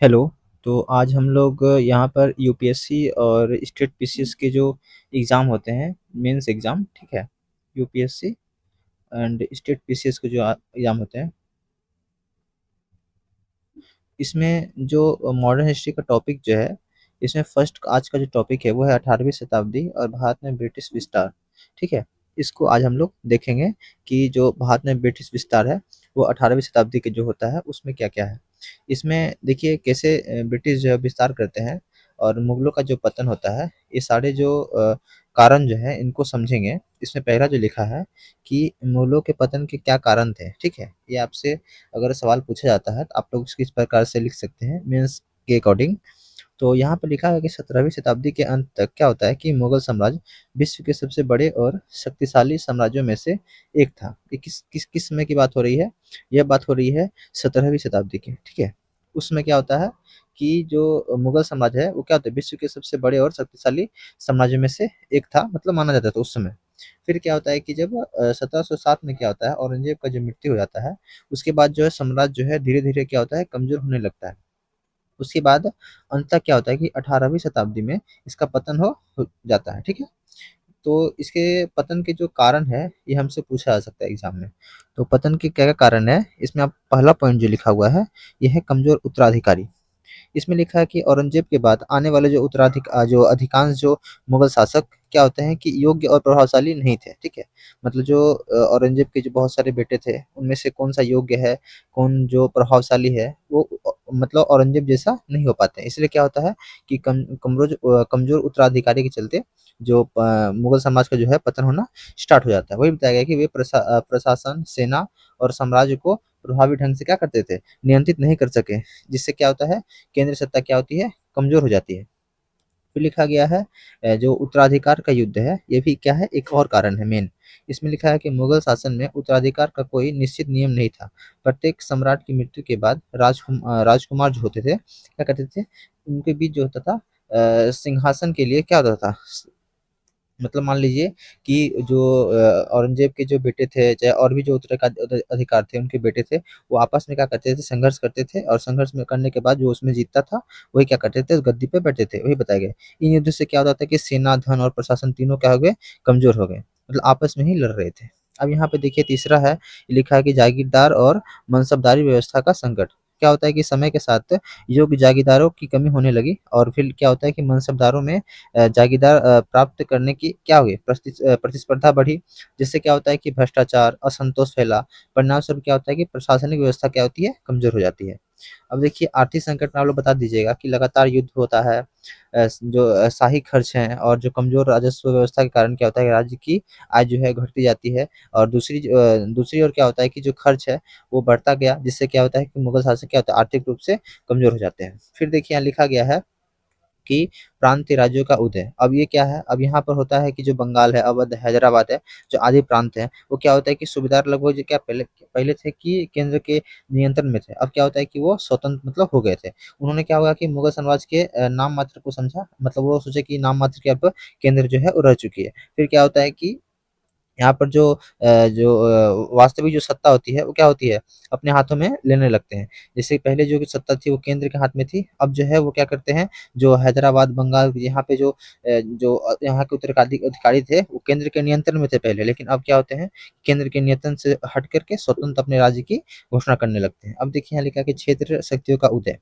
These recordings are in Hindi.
हेलो। तो आज हम लोग यहाँ पर यूपीएससी और स्टेट पीसीएस के जो एग्ज़ाम होते हैं, मेंस एग्ज़ाम, ठीक है? यूपीएससी एंड स्टेट पीसीएस के जो एग्ज़ाम होते हैं, इसमें जो मॉडर्न हिस्ट्री का टॉपिक जो है, इसमें फर्स्ट आज का जो टॉपिक है वो है 18वीं शताब्दी और भारत में ब्रिटिश विस्तार, ठीक है? इसको आज हम लोग देखेंगे कि जो भारत में ब्रिटिश विस्तार है, वो 18वीं शताब्दी के जो होता है उसमें क्या-क्या है। इसमें देखिए कैसे ब्रिटिश जो है विस्तार करते हैं और मुगलों का जो पतन होता है, ये सारे जो कारण जो है इनको समझेंगे। इसमें पहला जो लिखा है कि मुगलों के पतन के क्या कारण थे, ठीक है? ये आपसे अगर सवाल पूछा जाता है तो आप लोग इसको इस प्रकार से लिख सकते हैं मेंस के अकॉर्डिंग। तो यहाँ पे लिखा है कि 17वीं शताब्दी के अंत तक क्या होता है कि मुगल साम्राज्य विश्व के सबसे बड़े और शक्तिशाली साम्राज्यों में से एक था। ये किस समय की बात हो रही है? यह बात हो रही है 17वीं शताब्दी की, ठीक है? उसमें क्या होता है कि जो मुगल साम्राज्य है वो क्या होता है विश्व के सबसे बड़े और शक्तिशाली साम्राज्यों में से एक था, मतलब माना जाता था उस समय। फिर क्या होता है कि जब 1707 में क्या होता है औरंगजेब का जो मृत्यु हो जाता है, उसके बाद जो है साम्राज्य जो है धीरे-धीरे क्या होता है कमज़ोर होने लगता है। उसके बाद अंततः क्या होता है कि 18वीं शताब्दी में इसका पतन हो जाता है, ठीक है? तो इसके पतन के जो कारण है, ये हमसे पूछा जा सकता है एग्ज़ाम में। तो पतन के क्या-क्या कारण है? इसमें आप पहला पॉइंट जो लिखा हुआ है, ये है कमज़ोर उत्तराधिकारी। इसमें लिखा है कि औरंगजेब के बाद आने वाले जो अधिकांश जो मुगल शासक क्या होते हैं कि योग्य और प्रभावशाली नहीं थे, ठीक है? मतलब जो औरंगजेब के जो बहुत सारे बेटे थे, उनमें से कौन-सा योग्य है, कौन जो प्रभावशाली है, वो मतलब औरंगजेब जैसा नहीं हो पाते हैं। इसलिए क्या होता है कि कमज़ोर उत्तराधिकारी के चलते जो मुगल समाज का जो है पतन होना स्टार्ट हो जाता है। वही बताया गया कि वे प्रशासन, सेना और साम्राज्य को प्रभावी ढंग से क्या करते थे, नियंत्रित नहीं कर सके। जिससे क्या होता है केंद्र सत्ता क्या होती है कमजोर हो जाती है। फिर लिखा गया है जो उत्तराधिकार का युद्ध है ये भी क्या है एक और कारण है मेन। इसमें लिखा है कि मुगल शासन में उत्तराधिकार का कोई निश्चित नियम नहीं था। प्रत्येक सम्राट की मृत्यु के बाद राजकुमार जो होते थे क्या करते थे उनके बीच जो होता था सिंहासन के लिए क्या होता था मतलब मान लीजिए कि जो औरंगज़ेब के जो बेटे थे, चाहे और भी जो उत्तराधिकार थे, उनके बेटे थे, वो आपस में क्या करते थे, संघर्ष करते थे और संघर्ष में करने के बाद जो उसमें जीतता था, वही क्या करते थे, उस गद्दी पे बैठते थे, वही बताया गया। इन युद्ध से क्या होता था कि सेना, धन और प्रशासन तीनों क्या हो गए, कमज़ोर हो गए, मतलब आपस में ही लड़ रहे थे। अब यहाँ पे देखिए तीसरा है, लिखा है कि जागीरदार और मनसबदारी व्यवस्था का संकट। क्या होता है कि समय के साथ योग्य जागीरदारों की कमी होने लगी और फिर क्या होता है कि मनसबदारों में जागीरदार प्राप्त करने की क्या हुई प्रतिस्पर्धा बढ़ी, जिससे क्या होता है कि भ्रष्टाचार, असंतोष फैला। परिणामस्वरूप क्या होता है कि प्रशासनिक व्यवस्था क्या होती है, कमज़ोर हो जाती है। अब देखिए आर्थिक संकट में आप लोग बता दीजिएगा कि लगातार युद्ध होता है, जो शाही खर्च हैं और जो कमज़ोर राजस्व व्यवस्था के कारण क्या होता है कि राज्य की आय जो है घटती जाती है और दूसरी ओर क्या होता है कि जो खर्च है, वो बढ़ता गया, जिससे क्या होता है कि मुगल शासक क्या होता है आर्थिक रूप से कमज़ोर हो जाते हैं। फिर देखिए यहाँ लिखा गया है कि प्रांतीय राज्यों का उदय। अब ये क्या है? अब यहाँ पर होता है कि जो बंगाल है, अवध, हैदराबाद है, जो आदि प्रांत हैं, वो क्या होता है कि सूबेदार लगभग जो क्या पहले पहले थे कि केंद्र के नियंत्रण में थे। अब क्या होता है कि वो स्वतंत्र मतलब हो गए थे। उन्होंने क्या हुआ कि मुगल साम्राज्य के नाम मात्र को समझा, मतलब वो सोचे कि नाम मात्र की अब केंद्र जो है वो रह चुकी है। फिर क्या होता है कि यहाँ पर वास्तविक जो सत्ता होती है वो क्या होती है अपने हाथों में लेने लगते हैं। जैसे पहले जो सत्ता थी वो केंद्र के हाथ में थी, अब जो है वो क्या करते हैं जो हैदराबाद बंगाल यहाँ पे यहाँ के अधिकारी थे वो केंद्र के नियंत्रण में थे पहले, लेकिन अब क्या होते हैं केंद्र के नियंत्रण से हट करके स्वतंत्र अपने राज्य की घोषणा करने लगते हैं। अब देखिए यहाँ लिखा है कि क्षेत्र शक्तियों का उदय।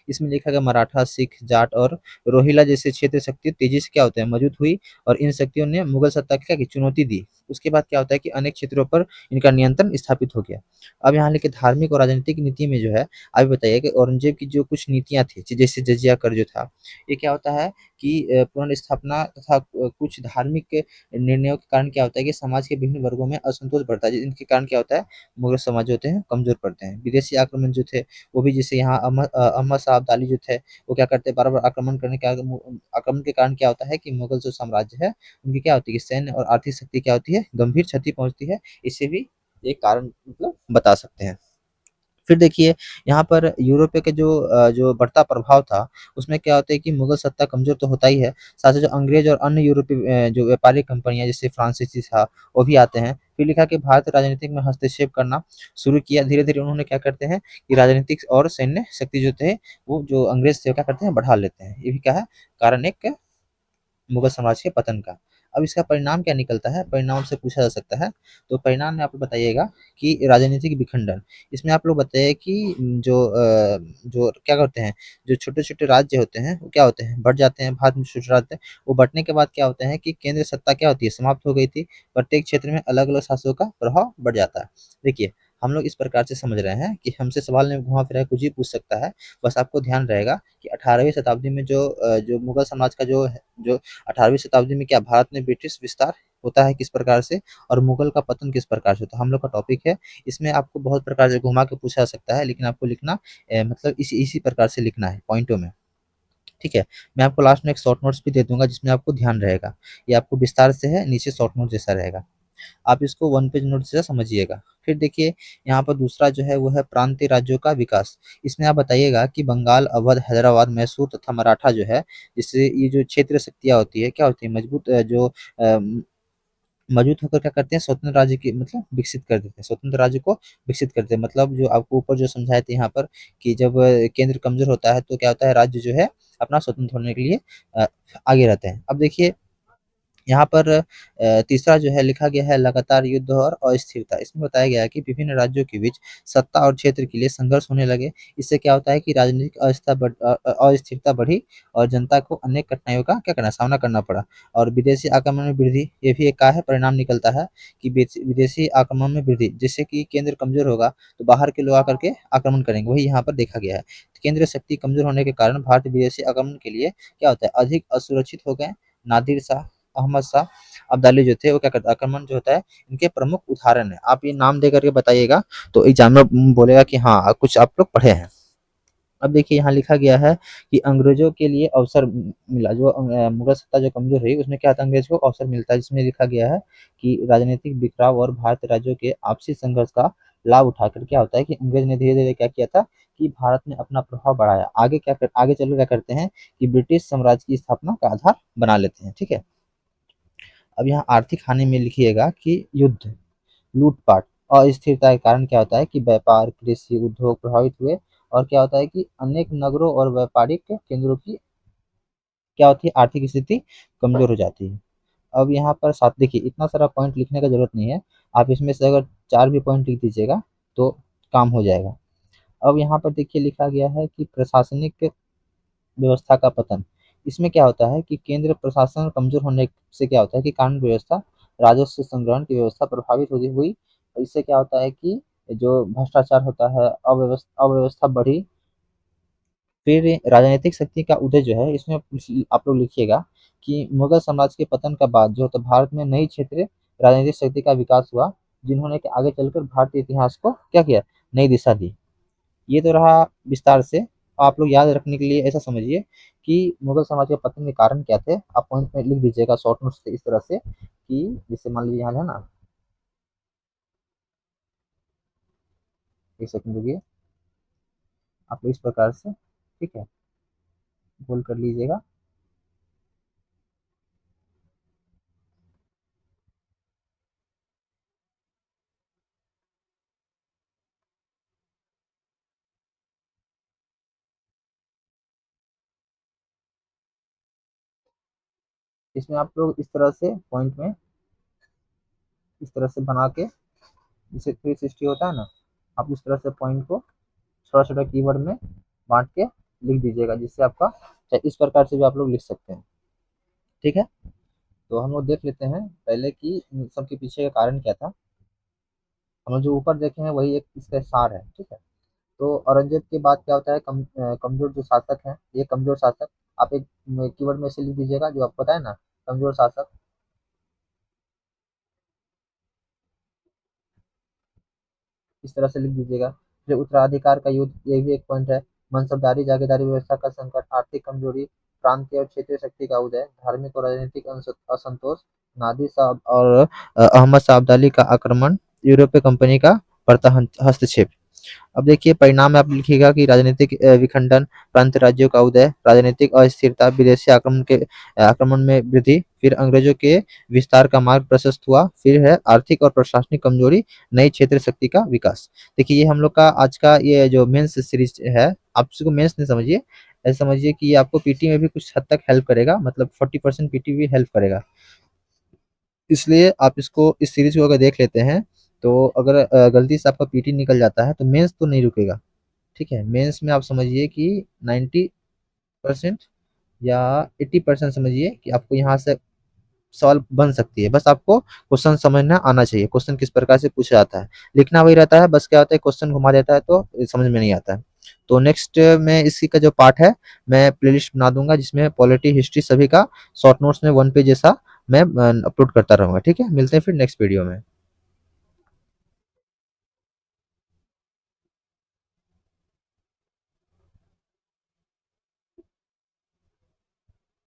इसमें लिखा गया मराठा, सिख, जाट और रोहिला जैसे क्षेत्र शक्ति तेजी से क्या होते हैं मौजूद हुई और इन शक्तियों ने मुगल सत्ता की क्या की चुनौती दी। उसके बाद क्या होता है कि अनेक क्षेत्रों पर इनका नियंत्रण स्थापित हो गया। अब यहाँ लिखे धार्मिक और राजनीतिक नीति में जो है, अभी बताइए कि औरंगज़ेब की जो कुछ नीतियाँ थी, जैसे जज़िया कर जो था, ये क्या होता है कि पुनर्स्थापना तथा कुछ धार्मिक निर्णयों के कारण क्या होता है कि समाज के विभिन्न वर्गों में असंतोष बढ़ता है, जिनके कारण क्या होता है मुगल समाज जो होते हैं कमज़ोर पड़ते हैं। विदेशी आक्रमण जो थे, वो भी जैसे यहाँ अहमद शाह अब्दाली जो थे, वो क्या करते हैं बार-बार आक्रमण के कारण क्या होता है कि मुगल जो साम्राज्य है उनकी क्या होती है कि सैन्य और आर्थिक शक्ति क्या होती है गंभीर क्षति पहुंचती है। इसे भी एक कारण मतलब बता सकते हैं। फिर देखिए यहाँ पर यूरोप के जो बढ़ता प्रभाव था उसमें क्या होता है कि मुगल सत्ता कमजोर तो होता ही है, साथ ही जो अंग्रेज और अन्य यूरोपीय जो व्यापारिक कंपनियां जैसे फ्रांसीसी था वो भी आते हैं। फिर लिखा कि भारत राजनीतिक में हस्तक्षेप करना शुरू किया। धीरे-धीरे उन्होंने क्या करते हैं कि राजनीतिक और सैन्य शक्ति जो थे, वो जो अंग्रेज़ थे, वो क्या करते हैं, बढ़ा लेते हैं। ये भी क्या है, कारण एक मुगल साम्राज्य के पतन का। अब इसका परिणाम क्या निकलता है, परिणाम से पूछा जा सकता है। तो परिणाम में आप लोग बताइएगा कि राजनीतिक विखंडन। इसमें आप लोग बताइए कि जो क्या करते हैं, जो छोटे-छोटे राज्य होते हैं, वो क्या होते हैं, बँट जाते हैं। भारत में छोटे राज्य, वो बँटने के बाद क्या होता है कि केंद्र सत्ता क्या होती है, समाप्त हो गई थी। प्रत्येक क्षेत्र में अलग-अलग शासकों का प्रभाव बढ़ जाता है। देखिए, हम लोग इस प्रकार से समझ रहे हैं कि हमसे सवाल में घुमा-फिरा के कुछ भी पूछ सकता है। बस आपको ध्यान रहेगा कि 18वीं शताब्दी में जो मुगल साम्राज्य का जो 18वीं शताब्दी में क्या भारत में ब्रिटिश विस्तार होता है किस प्रकार से, और मुगल का पतन किस प्रकार से होता है, हम लोग का टॉपिक है। इसमें आपको बहुत प्रकार से घुमा के पूछा जा सकता है, लेकिन आपको लिखना मतलब इसी इसी प्रकार से लिखना है पॉइंटों में। ठीक है, मैं आपको लास्ट में एक शॉर्ट नोट्स भी दे दूंगा जिसमें आपको ध्यान रहेगा। ये आपको विस्तार से है, नीचे शॉर्ट नोट जैसा रहेगा। आप इसको वन पेज नोट से समझिएगा। फिर देखिए, यहाँ पर दूसरा जो है वो है प्रांतीय राज्यों का विकास। इसमें आप बताइएगा कि बंगाल, अवध, हैदराबाद, मैसूर तथा मराठा जो है, जिससे ये जो क्षेत्र शक्तियाँ होती है, क्या होती है, मजबूत मजबूत होकर क्या करते हैं, स्वतंत्र राज्य की मतलब विकसित कर देते हैं, स्वतंत्र राज्य को विकसित करते हैं। मतलब जो आपको ऊपर जो समझाए थे यहाँ पर कि जब केंद्र कमजोर होता है तो क्या होता है, राज्य जो है अपना स्वतंत्र होने के लिए आगे रहते हैं। अब देखिए, यहाँ पर तीसरा जो है लिखा गया है लगातार युद्ध और अस्थिरता। इसमें बताया गया है कि विभिन्न राज्यों के बीच सत्ता और क्षेत्र के लिए संघर्ष होने लगे। इससे क्या होता है कि राजनीतिक अस्थिरता बढ़ी और जनता को अनेक कठिनाइयों का क्या करना, सामना करना पड़ा। और विदेशी आक्रमण में वृद्धि, ये भी एक का है परिणाम निकलता है कि विदेशी आक्रमण में वृद्धि, जिससे कि केंद्र कमजोर होगा तो बाहर के लोग आकर के आक्रमण करेंगे, वही यहाँ पर देखा गया है। केंद्रीय शक्ति कमजोर होने के कारण भारत विदेशी आक्रमण के लिए क्या होता है, अधिक असुरक्षित हो गए। नादिर शाह, अहमद शाह अब्दाली जो थे, वो क्या करते, आक्रमण जो होता है, इनके प्रमुख उदाहरण है। आप ये नाम दे करके बताइएगा तो एग्जामिनर बोलेगा कि हाँ कुछ आप लोग पढ़े हैं। अब देखिए, यहाँ लिखा गया है कि अंग्रेजों के लिए अवसर मिला। जो मुगल सत्ता जो कमजोर रही, उसमें क्या था, अंग्रेज को अवसर मिलता है। जिसमें लिखा गया है कि राजनीतिक बिखराव और भारतीय राज्यों के आपसी संघर्ष का लाभ उठाकर क्या होता है कि अंग्रेज ने धीरे धीरे क्या किया था कि भारत में अपना प्रभाव बढ़ाया। आगे चल क्या करते हैं कि ब्रिटिश साम्राज्य की स्थापना का आधार बना लेते हैं। ठीक है, अब यहाँ आर्थिक हानि में लिखिएगा कि युद्ध, लूटपाट, अस्थिरता के कारण क्या होता है कि व्यापार, कृषि, उद्योग प्रभावित हुए। और क्या होता है कि अनेक नगरों और व्यापारिक केंद्रों की क्या होती है, आर्थिक स्थिति कमजोर हो जाती है। अब यहाँ पर साथ देखिए, इतना सारा पॉइंट लिखने का जरूरत नहीं है। आप इसमें से अगर 4 भी पॉइंट लिख दीजिएगा तो काम हो जाएगा। अब यहाँ पर देखिए लिखा गया है कि प्रशासनिक व्यवस्था का पतन। इसमें क्या होता है कि केंद्र प्रशासन कमजोर होने से क्या होता है कि कानून व्यवस्था, राजस्व संग्रहण की व्यवस्था प्रभावित होती हुई। इससे क्या होता है कि जो भ्रष्टाचार होता है, अव्यवस्था बढ़ी। फिर राजनीतिक शक्ति का उदय जो है, इसमें आप लोग लिखिएगा कि मुगल साम्राज्य के पतन का बाद जो तो भारत में नई क्षेत्र राजनीतिक शक्ति का विकास हुआ, जिन्होंने कि आगे चलकर भारतीय इतिहास को क्या किया, नई दिशा दी। ये तो रहा विस्तार से। आप लोग याद रखने के लिए ऐसा समझिए कि मुगल साम्राज्य के पतन के कारण क्या थे, आप पॉइंट में लिख दीजिएगा शॉर्ट नोट से इस तरह से कि जैसे मान लीजिए यहाँ है ना, एक सेकंड रुकिए, आप लोग इस प्रकार से, ठीक है, गोल कर लीजिएगा। इसमें आप लोग इस तरह से पॉइंट में इस तरह से बना के, जैसे 360 होता है ना, आप इस तरह से पॉइंट को छोटा छोटा कीवर्ड में बांट के लिख दीजिएगा, जिससे आपका इस प्रकार से भी आप लोग लिख सकते हैं। ठीक है, तो हम लोग देख लेते हैं पहले कि इन सबके पीछे का कारण क्या था। हम लोग जो ऊपर देखे हैं वही एक इसका सार है। ठीक है, तो औरंगजेब के बाद क्या होता है, कमजोर जो शासक हैं, ये कमजोर शासक, आप एक कीवर्ड में से लिख दीजिएगा जो आपको पता है ना, कमजोर शासक, इस तरह से लिख दीजिएगा। फिर उत्तराधिकार का युद्ध, ये भी एक पॉइंट है। मनसबदारी, जागीरदारी व्यवस्था का संकट, आर्थिक कमजोरी, प्रांतीय और क्षेत्रीय शक्ति का उदय, धार्मिक और राजनीतिक असंतोष, नादिर शाह और अहमद शाह अब्दाली का आक्रमण, यूरोपीय कंपनी का बढ़ता हस्तक्षेप। अब देखिए परिणाम में आप लिखिएगा कि राजनीतिक विखंडन, प्रांत राज्यों का उदय, राजनीतिक अस्थिरता, विदेशी आक्रमण में वृद्धि, फिर अंग्रेजों के विस्तार का मार्ग प्रशस्त हुआ, फिर है आर्थिक और प्रशासनिक कमजोरी, नई क्षेत्र शक्ति का विकास। देखिए ये हम लोग का आज का ये जो मेंस सीरीज है, आप इसको मेंस नहीं समझिए, ऐसा समझिए कि ये आपको पीटी में भी कुछ हद तक हेल्प करेगा, मतलब 40% पीटी भी हेल्प करेगा। इसलिए आप इसको इस सीरीज को अगर देख लेते हैं, तो अगर गलती से आपका पीटी निकल जाता है तो मेंस तो नहीं रुकेगा। ठीक है, मेंस में आप समझिए कि 90% या 80% समझिए कि आपको यहाँ से सवाल बन सकती है। बस आपको क्वेश्चन समझना आना चाहिए, क्वेश्चन किस प्रकार से पूछा जाता है। लिखना वही रहता है, बस क्या होता है क्वेश्चन घुमा देता है तो समझ में नहीं आता है। तो नेक्स्ट में इसी का जो पार्ट है, मैं प्लेलिस्ट बना दूंगा जिसमें पॉलिटी हिस्ट्री सभी का शॉर्ट नोट्स में 1 पेज जैसा मैं अपलोड करता रहूंगा। ठीक है, मिलते हैं फिर नेक्स्ट वीडियो में।